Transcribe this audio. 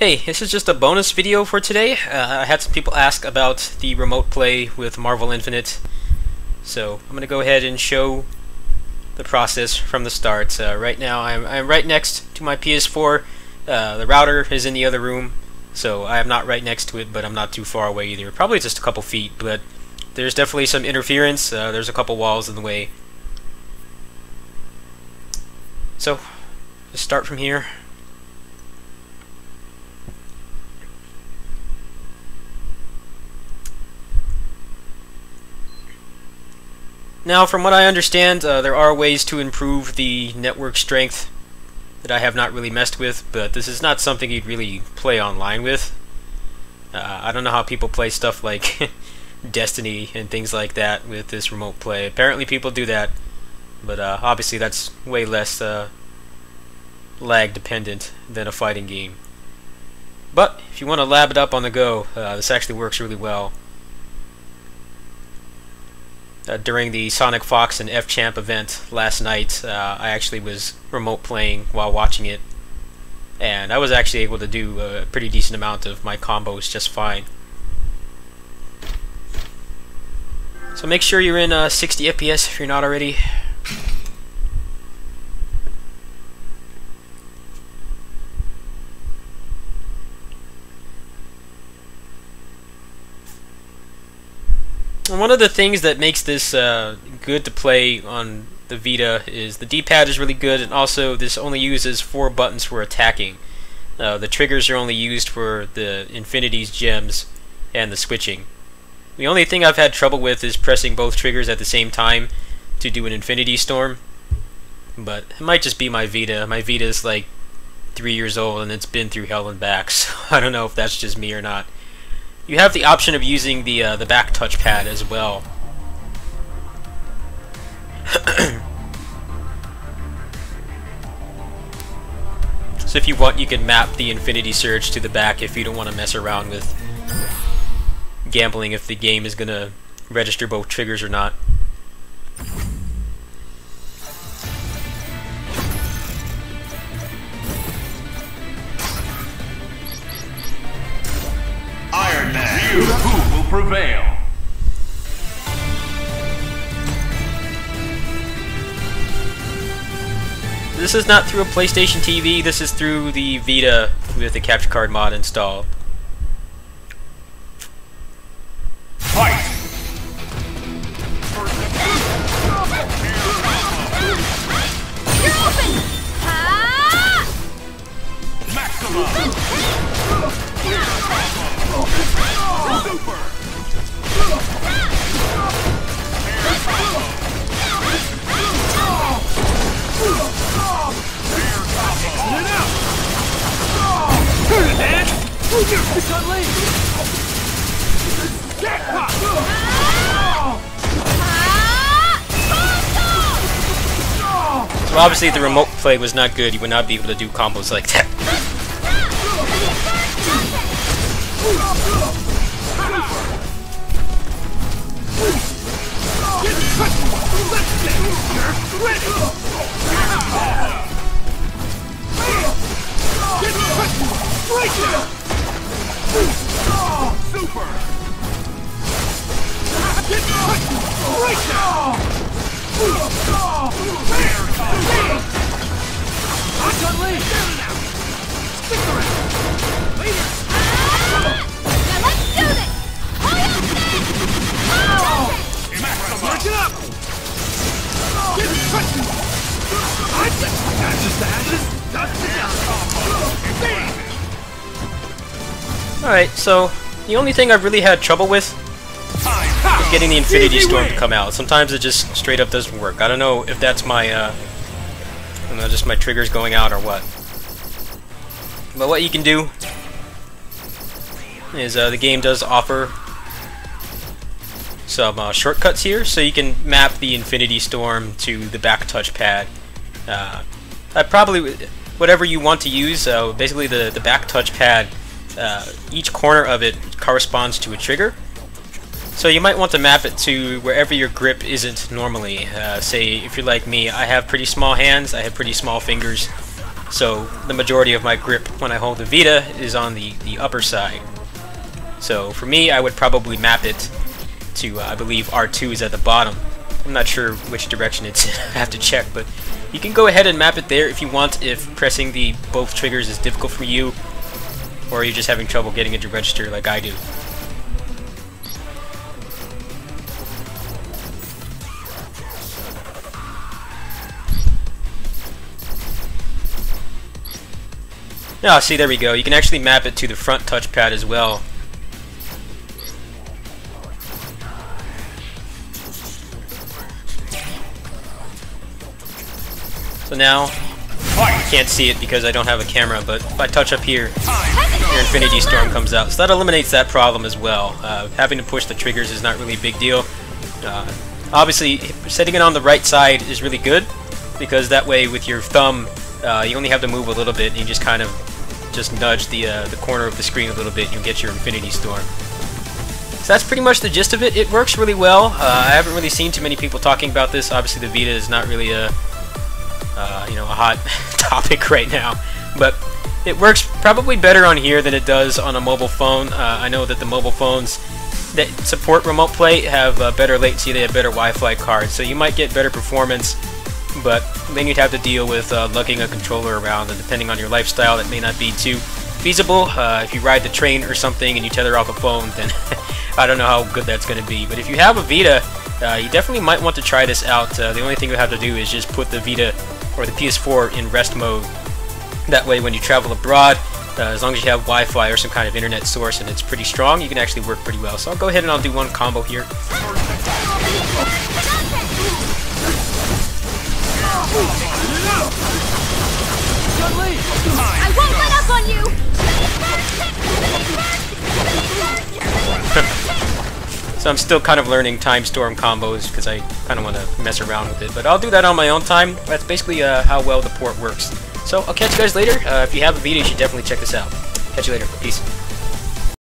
Hey, this is just a bonus video for today. I had some people ask about the remote play with Marvel Infinite, so I'm going to go ahead and show the process from the start. Right now I'm right next to my PS4. The router is in the other room, so I am not right next to it, but I'm not too far away either. Probably just a couple feet, but there's definitely some interference. There's a couple walls in the way. So, let's start from here. Now, from what I understand, there are ways to improve the network strength that I have not really messed with, but this is not something you'd really play online with. I don't know how people play stuff like Destiny and things like that with this remote play. Apparently people do that, but obviously that's way less lag dependent than a fighting game. But if you want to lab it up on the go, this actually works really well. During the Sonic Fox and F-Champ event last night, I actually was remote playing while watching it, and I was actually able to do a pretty decent amount of my combos just fine. So make sure you're in 60 FPS if you're not already. And one of the things that makes this good to play on the Vita is the D-pad is really good, and also this only uses 4 buttons for attacking. The triggers are only used for the Infinity's gems and the switching. The only thing I've had trouble with is pressing both triggers at the same time to do an Infinity Storm, but it might just be my Vita. My Vita is like 3 years old and it's been through hell and back, so I don't know if that's just me or not. You have the option of using the back touchpad as well. So if you want, you can map the Infinity Surge to the back if you don't want to mess around with gambling if the game is gonna register both triggers or not. Who will prevail? This is not through a PlayStation TV, this is through the Vita with the capture card mod installed. Fight! You're open! Ha! Maximum! Super! So obviously if the remote play was not good, you would not be able to do combos like that. Alright, so the only thing I've really had trouble with is getting the Infinity Storm to come out. Sometimes it just straight up doesn't work. I don't know if that's my, I don't know, just my triggers going out or what. But what you can do is the game does offer some shortcuts here, so you can map the Infinity Storm to the back touchpad. I probably, whatever you want to use, basically the back touchpad, each corner of it corresponds to a trigger. So you might want to map it to wherever your grip isn't normally. Say, if you're like me, I have pretty small hands, I have pretty small fingers, So the majority of my grip when I hold the Vita is on the upper side. So for me, I would probably map it to, I believe R2 is at the bottom. I'm not sure which direction it's in. I have to check, but you can go ahead and map it there if you want, if pressing the both triggers is difficult for you, or you're just having trouble getting it to register like I do. Now, see, there we go. You can actually map it to the front touchpad as well. So now, you can't see it because I don't have a camera, but if I touch up here, your Infinity Storm comes out. So that eliminates that problem as well. Having to push the triggers is not really a big deal. Obviously, setting it on the right side is really good, because that way with your thumb, you only have to move a little bit, and you just kind of just nudge the corner of the screen a little bit, and you get your Infinity Storm. So that's pretty much the gist of it. It works really well. I haven't really seen too many people talking about this. Obviously, the Vita is not really a hot topic right now, but it works probably better on here than it does on a mobile phone. I know that the mobile phones that support remote play have better latency, they have better Wi-Fi cards, so you might get better performance, but then you'd have to deal with lugging a controller around, and depending on your lifestyle, that may not be too feasible. If you ride the train or something and you tether off a phone, then I don't know how good that's going to be. But if you have a Vita, you definitely might want to try this out. The only thing you have to do is just put the Vita or the PS4 in rest mode. That way when you travel abroad, as long as you have Wi-Fi or some kind of internet source and it's pretty strong, you can actually work pretty well. So I'll go ahead and I'll do one combo here. I won't let up on you! So I'm still kind of learning time storm combos because I kind of want to mess around with it. But I'll do that on my own time. That's basically how well the port works. So I'll catch you guys later. If you have a Vita, you should definitely check this out. Catch you later. Peace.